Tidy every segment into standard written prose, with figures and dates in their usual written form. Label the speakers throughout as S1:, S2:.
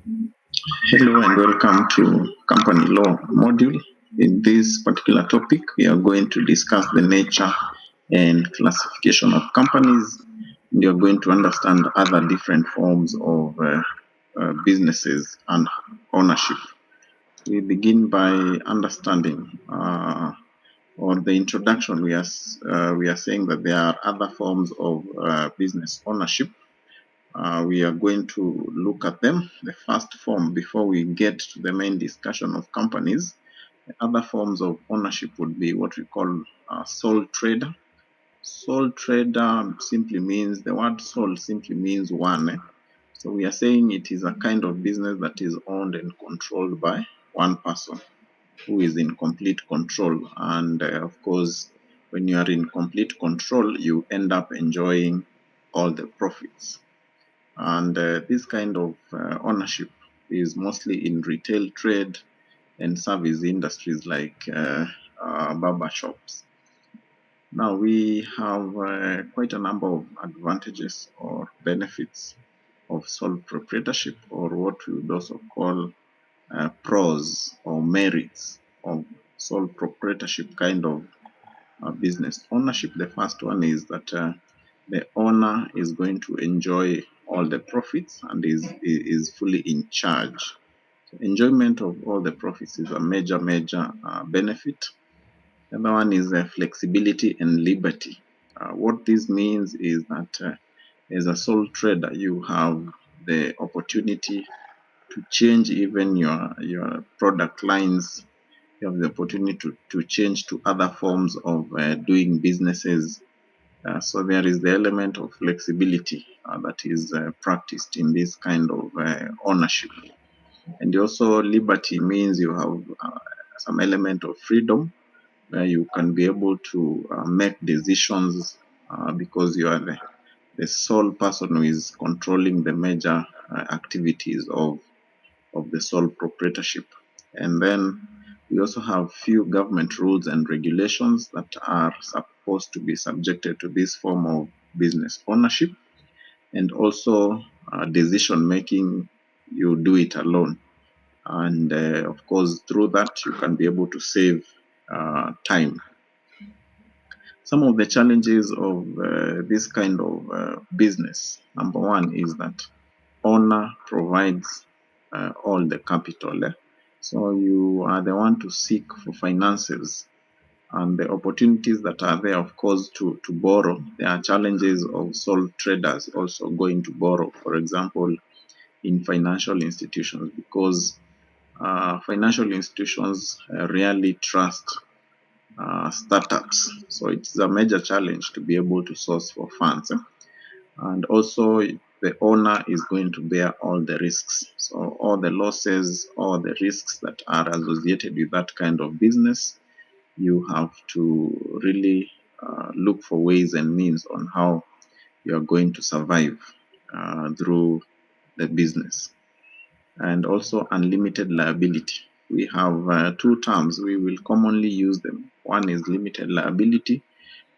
S1: Hello and welcome to Company Law module. In this particular topic, we are going to discuss the nature and classification of companies. And you're going to understand other different forms of businesses and ownership. We begin by understanding or the introduction. We are saying that there are other forms of business ownership. We are going to look at them. The first form, before we get to the main discussion of companies, the other forms of ownership would be what we call sole trader. Sole trader simply means, the word sole simply means one. So we are saying it is a kind of business that is owned and controlled by one person who is in complete control. And of course, when you are in complete control, you end up enjoying all the profits. And this kind of ownership is mostly in retail trade and service industries like barber shops. Now, we have quite a number of advantages or benefits of sole proprietorship, or what we would also call pros or merits of sole proprietorship kind of business ownership. The first one is that the owner is going to enjoy all the profits and is fully in charge. So enjoyment of all the profits is a major benefit. The other one is flexibility and liberty. What this means is that as a sole trader, you have the opportunity to change even your product lines. You have the opportunity to change to other forms of doing businesses. So there is the element of flexibility that is practiced in this kind of ownership. And also liberty means you have some element of freedom where you can be able to make decisions because you are the sole person who is controlling the major activities of the sole proprietorship. And then we also have few government rules and regulations that are supposed to be subjected to this form of business ownership, and also decision making. You do it alone, and of course through that you can be able to save time. Some of the challenges of this kind of business: number one is that owner provides all the capital. So you are the one to seek for finances, and the opportunities that are there, of course, to borrow. There are challenges of sole traders also going to borrow, for example, in financial institutions, because financial institutions rarely trust startups. So it's a major challenge to be able to source for funds. And also the owner is going to bear all the risks. So all the losses, all the risks that are associated with that kind of business, you have to really look for ways and means on how you are going to survive through the business. And also unlimited liability. We have two terms, we will commonly use them. One is limited liability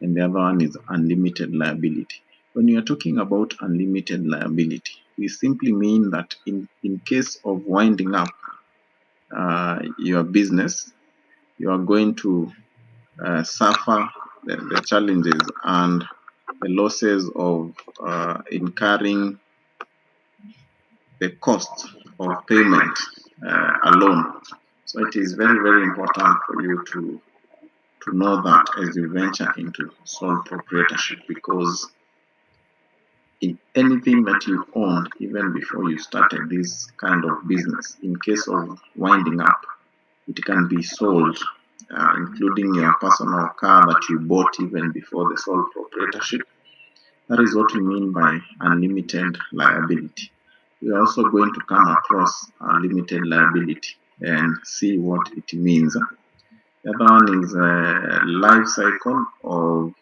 S1: and the other one is unlimited liability. When you are talking about unlimited liability, we simply mean that in case of winding up your business, you are going to suffer the challenges and the losses of incurring the cost of payment alone. So it is very important for you to know that as you venture into sole proprietorship, because in anything that you owned even before you started this kind of business, in case of winding up, it can be sold, including your personal car that you bought even before the sole proprietorship. That is what we mean by unlimited liability. We are also going to come across limited liability and see what it means. The other one is life cycle of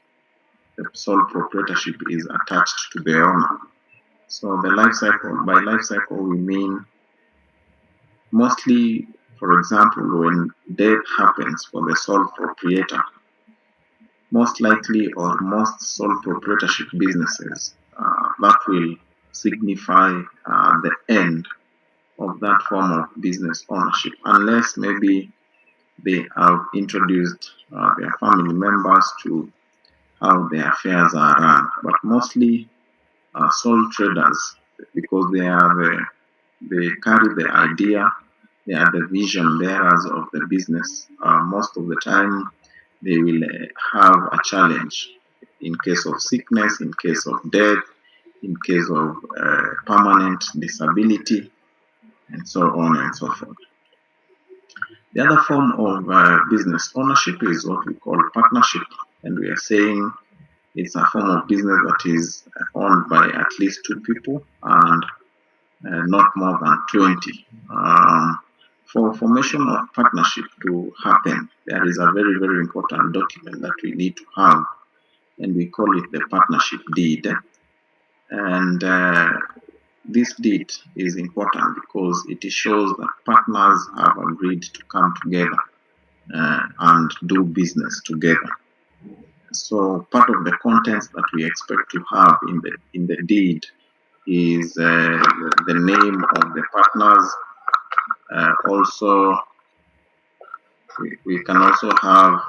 S1: the sole proprietorship is attached to the owner. So the life cycle, by life cycle we mean mostly, for example, when death happens for the sole proprietor, most likely or most sole proprietorship businesses, that will signify the end of that form of business ownership, unless maybe they have introduced their family members to how their affairs are run. But mostly sole traders, because they carry the idea, they are the vision bearers of the business. Most of the time, they will have a challenge in case of sickness, in case of death, in case of permanent disability, and so on and so forth. The other form of business ownership is what we call partnership, and we are saying it's a form of business that is owned by at least two people and not more than 20. For formation of partnership to happen, there is a very, very important document that we need to have, and we call it the partnership deed. And this deed is important because it shows that partners have agreed to come together and do business together. So part of the contents that we expect to have in the deed is the name of the partners. Also, we can also have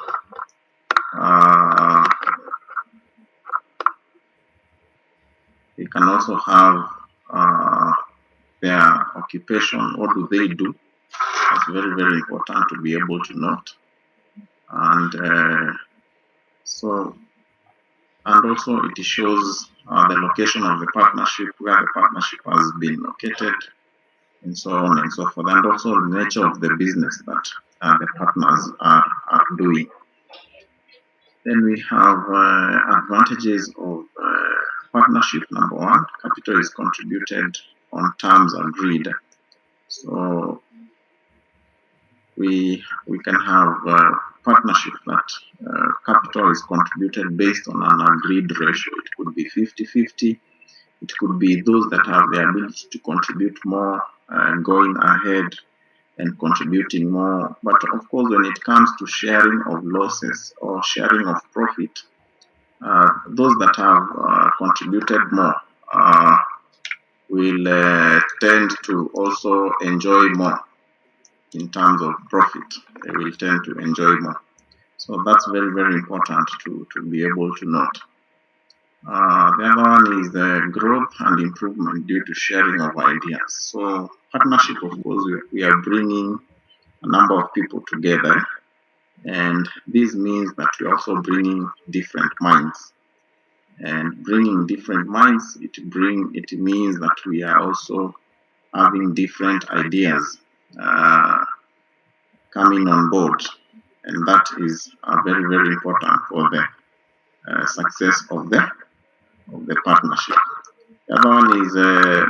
S1: uh, their occupation. What do they do? That's very, very important to be able to note. And also it shows the location of the partnership, where the partnership has been located, and so on and so forth, and also the nature of the business that the partners are doing. Then we have advantages of partnership. Number one, capital is contributed on terms agreed. So we can have partnership that capital is contributed based on an agreed ratio. It could be 50-50. It could be those that have the ability to contribute more going ahead and contributing more. But of course, when it comes to sharing of losses or sharing of profit, those that have contributed more will tend to also enjoy more in terms of profit. They will tend to enjoy more. So that's very, very important to be able to note. The other one is growth and improvement due to sharing of ideas. So partnership, of course, we are bringing a number of people together, and this means that we're also bringing different minds. And bringing different minds, it means that we are also having different ideas coming on board, and that is very, very important for the success of the partnership. The other one is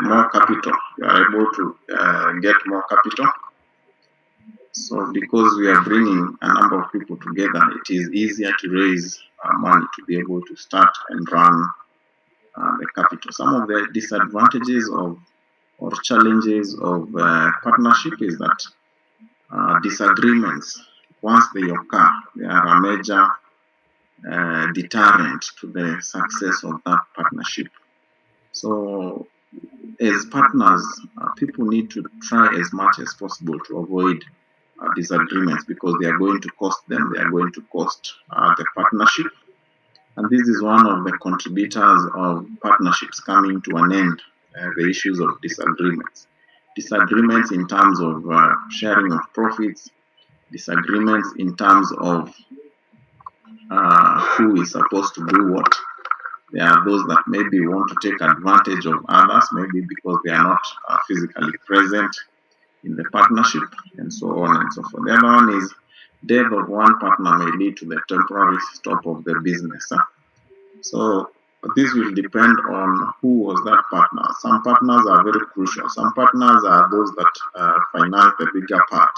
S1: more capital. We are able to get more capital. So because we are bringing a number of people together, it is easier to raise money to be able to start and run the capital. Some of the disadvantages of or challenges of partnership is that disagreements, once they occur, they are a major deterrent to the success of that partnership. So as partners, people need to try as much as possible to avoid disagreements, because they are going to cost them, they are going to cost the partnership. And this is one of the contributors of partnerships coming to an end, the issues of disagreements. Disagreements in terms of sharing of profits, disagreements in terms of who is supposed to do what. There are those that maybe want to take advantage of others, maybe because they are not physically present in the partnership, and so on and so forth. The other one is death of one partner may lead to the temporary stop of the business. So this will depend on who was that partner. Some partners are very crucial. Some partners are those that finance the bigger part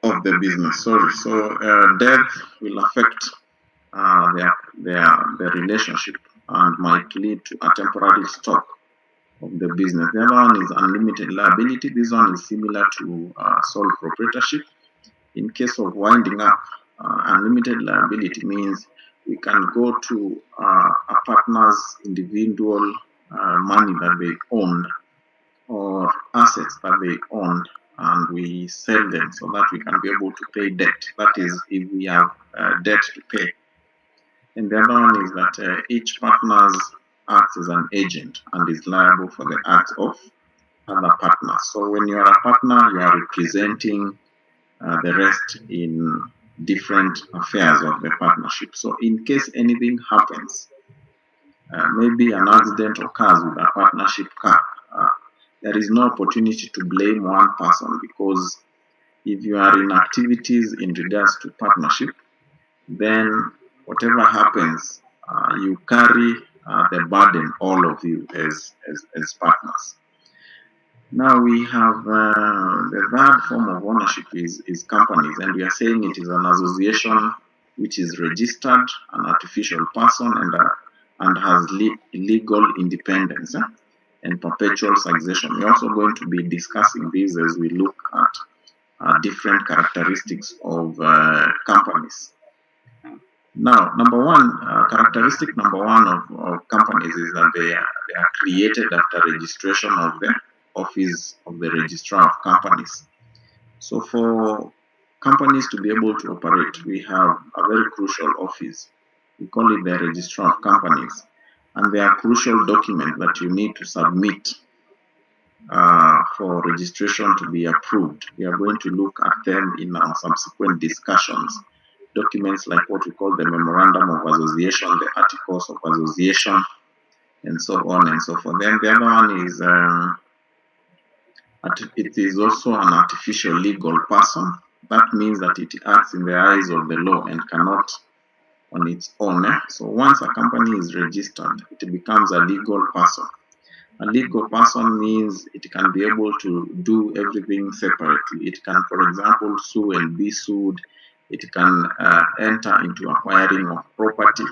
S1: of the business. Sorry. So death will affect their relationship and might lead to a temporary stop of the business. The other one is unlimited liability. This one is similar to sole proprietorship. In case of winding up, unlimited liability means we can go to a partner's individual money that they owned or assets that they own, and we sell them so that we can be able to pay debt. That is, if we have debt to pay. And the other one is that each partner acts as an agent and is liable for the acts of other partners. So when you are a partner, you are representing the rest in different affairs of the partnership. So in case anything happens, maybe an accident occurs with a partnership car, uh, there is no opportunity to blame one person, because if you are in activities in regards to partnership, then whatever happens, you carry the burden, all of you, as partners. Now we have the third form of ownership is companies, and we are saying it is an association which is registered, an artificial person, and has legal independence and perpetual succession. We're also going to be discussing these as we look at different characteristics of companies. Now, characteristic number one of companies is that they are created after registration of the office of the registrar of companies. So for companies to be able to operate, we have a very crucial office. We call it the registrar of companies. And there are crucial documents that you need to submit for registration to be approved. We are going to look at them in our subsequent discussions. Documents like what we call the Memorandum of Association, the Articles of Association, and so on and so forth. Then the other one is it is also an artificial legal person. That means that it acts in the eyes of the law and cannot on its own. So once a company is registered, it becomes a legal person. A legal person means it can be able to do everything separately. It can, for example, sue and be sued. It can enter into acquiring of property.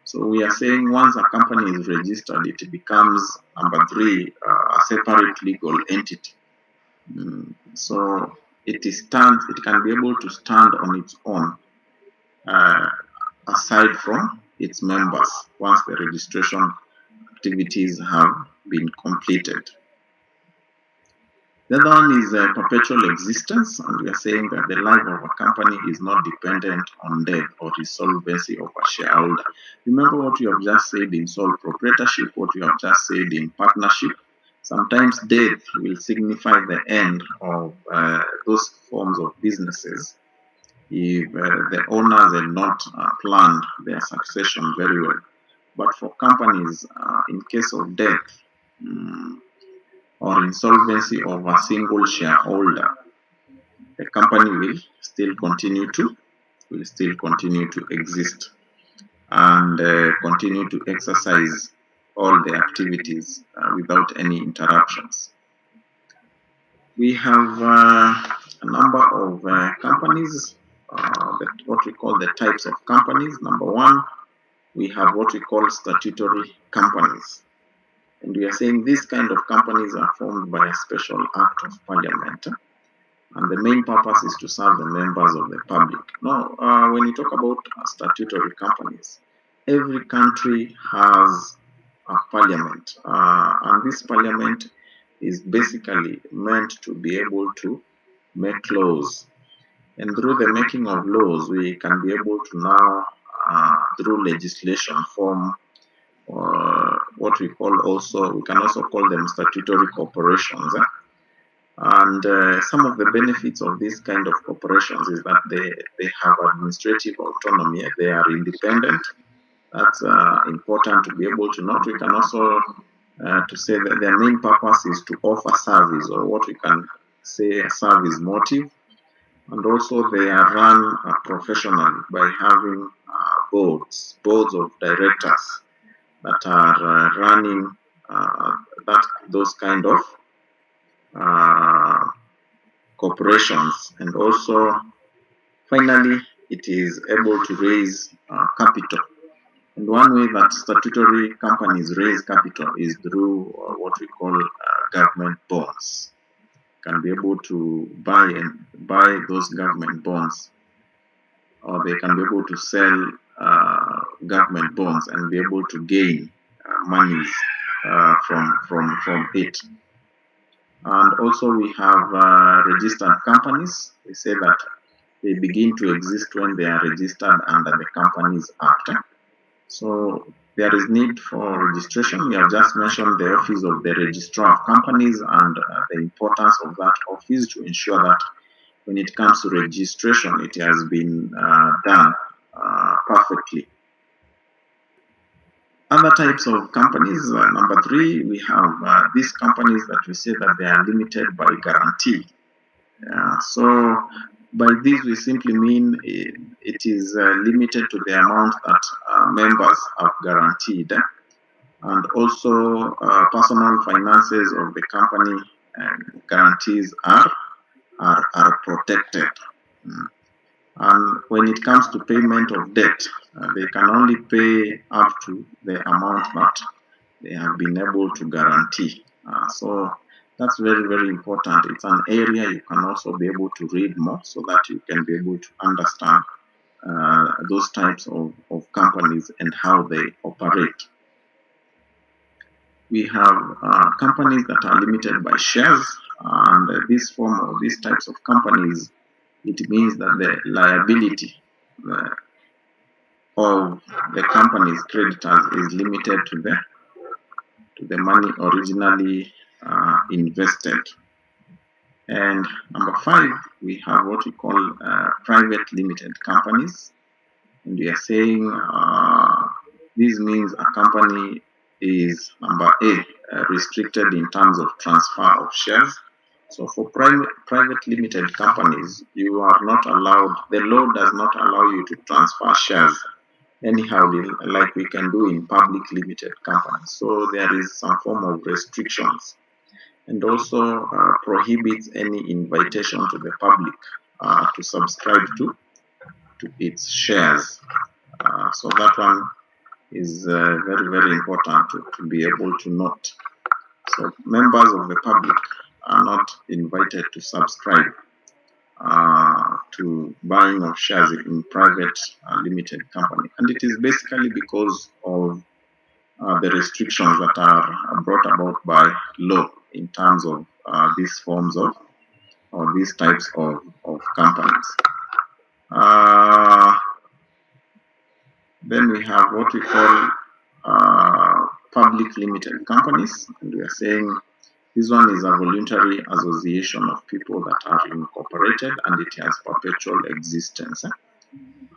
S1: So we are saying once a company is registered, it becomes, number three, a separate legal entity. So it can be able to stand on its own, aside from its members, once the registration activities have been completed. The other one is perpetual existence, and we are saying that the life of a company is not dependent on death or insolvency of a shareholder. Remember what you have just said in sole proprietorship, what you have just said in partnership. Sometimes death will signify the end of those forms of businesses if the owners had not planned their succession very well. But for companies, in case of death, or insolvency of a single shareholder, the company will still continue to exist and continue to exercise all the activities without any interruptions. We have a number of companies, what we call the types of companies. Number one, we have what we call statutory companies. And we are saying these kind of companies are formed by a special act of parliament. And the main purpose is to serve the members of the public. Now, when you talk about statutory companies, every country has a parliament. And this parliament is basically meant to be able to make laws. And through the making of laws, we can be able to now, through legislation, form what we call also, we can also call them statutory corporations. And some of the benefits of this kind of corporations is that they have administrative autonomy, they are independent. That's important to be able to note. We can also to say that their main purpose is to offer service, or what we can say a service motive. And also they are run professionally by having boards of directors that are running those kind of corporations. And also finally it is able to raise capital. And one way that statutory companies raise capital is through what we call government bonds. Can be able to buy those government bonds, or they can be able to sell government bonds and be able to gain monies from it. And also we have registered companies. We say that they begin to exist when they are registered under the Companies Act. So there is need for registration. We have just mentioned the office of the Registrar of Companies and the importance of that office to ensure that when it comes to registration, it has been done perfectly. Other types of companies, number three, we have these companies that we say that they are limited by guarantee. So by this we simply mean it is limited to the amount that members have guaranteed, and also personal finances of the company guarantees are protected. Mm. And when it comes to payment of debt, they can only pay up to the amount that they have been able to guarantee. So that's very, very important. It's an area you can also be able to read more so that you can be able to understand those types of companies and how they operate. We have companies that are limited by shares, and this form of these types of companies, it means that the liability uh, of the company's creditors is limited to the money originally invested. And number five, we have what we call private limited companies. And we are saying this means a company is, number A, restricted in terms of transfer of shares. So for private limited companies, you are not allowed, the law does not allow you to transfer shares anyhow, like we can do in public limited companies. So there is some form of restrictions, and also prohibits any invitation to the public to subscribe to its shares. So that one is very, very important to be able to note. So members of the public are not invited to subscribe to buying of shares in private limited company. And it is basically because of the restrictions that are brought about by law in terms of these forms of or these types of companies. Uh, then we have what we call public limited companies, and we are saying this one is a voluntary association of people that are incorporated and it has perpetual existence.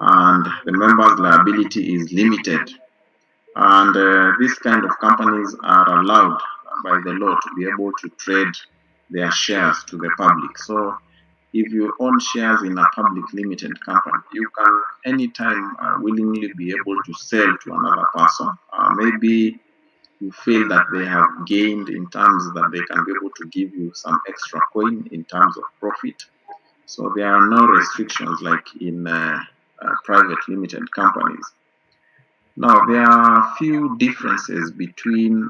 S1: And the members' liability is limited. And these kind of companies are allowed by the law to be able to trade their shares to the public. So if you own shares in a public limited company, you can anytime willingly be able to sell to another person. Maybe you feel that they have gained in terms that they can be able to give you some extra coin in terms of profit. So there are no restrictions like in private limited companies. Now, there are a few differences between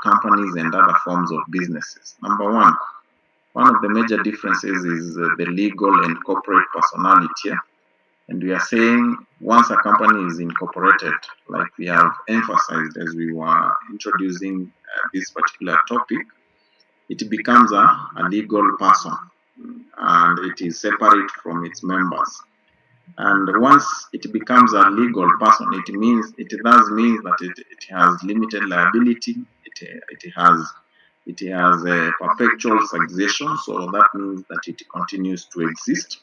S1: companies and other forms of businesses. Number one of the major differences is the legal and corporate personality. And we are saying once a company is incorporated, like we have emphasized as we were introducing this particular topic, it becomes a legal person and it is separate from its members. And once it becomes a legal person, it does mean that it has limited liability. It has a perpetual succession, so that means that it continues to exist.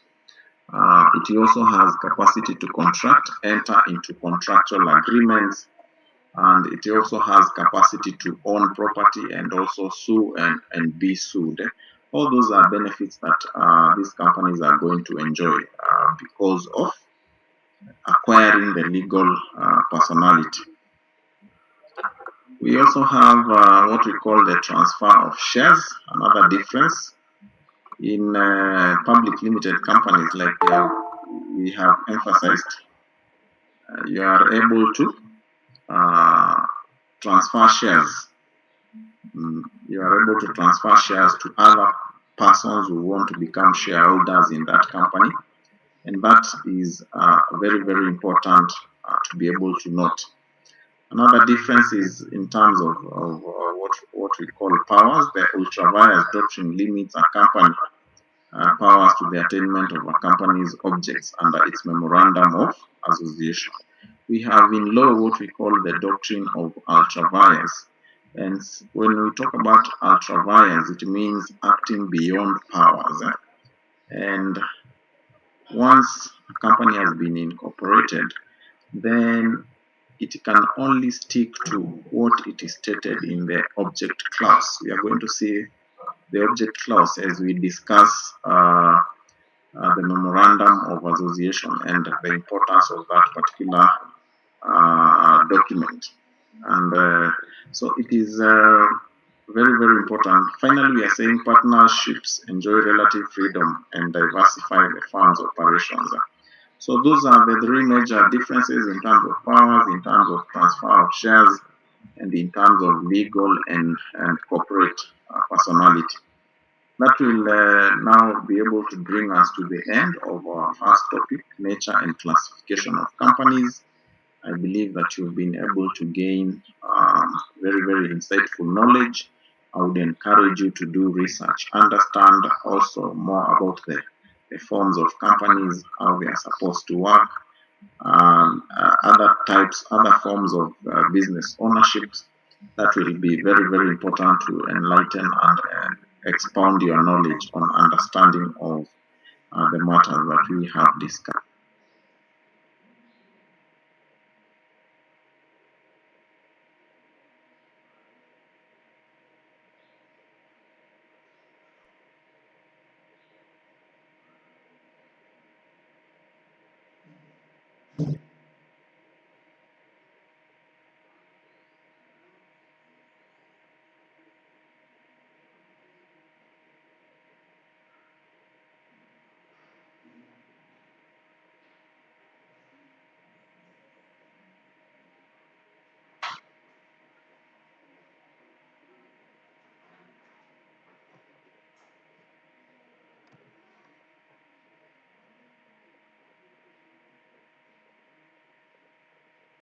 S1: It also has capacity to contract, enter into contractual agreements, and it also has capacity to own property and also sue and be sued. All those are benefits that these companies are going to enjoy because of acquiring the legal personality. We also have what we call the transfer of shares, another difference. In public limited companies, like we have emphasized, you are able to uh, transfer shares. You are able to transfer shares to other persons who want to become shareholders in that company. And that is very, very important to be able to note. Another difference is in terms of what we call powers. The ultra-vires doctrine limits a company powers to the attainment of a company's objects under its memorandum of association. We have in law what we call the doctrine of ultra-vires. And when we talk about ultra-vires, it means acting beyond powers. And once a company has been incorporated, then it can only stick to what it is stated in the object clause. We are going to see the object clause as we discuss the memorandum of association and the importance of that particular document. And so it is very, very important. Finally, we are saying partnerships enjoy relative freedom and diversify the firm's operations. So those are the three major differences in terms of powers, in terms of transfer of shares, and in terms of legal and corporate personality. That will now be able to bring us to the end of our first topic, nature and classification of companies. I believe that you've been able to gain very, very insightful knowledge. I would encourage you to do research, understand also more about the forms of companies, how they are supposed to work, other forms of business ownerships. That will be very, very important to enlighten and expound your knowledge on understanding of the matters that we have discussed.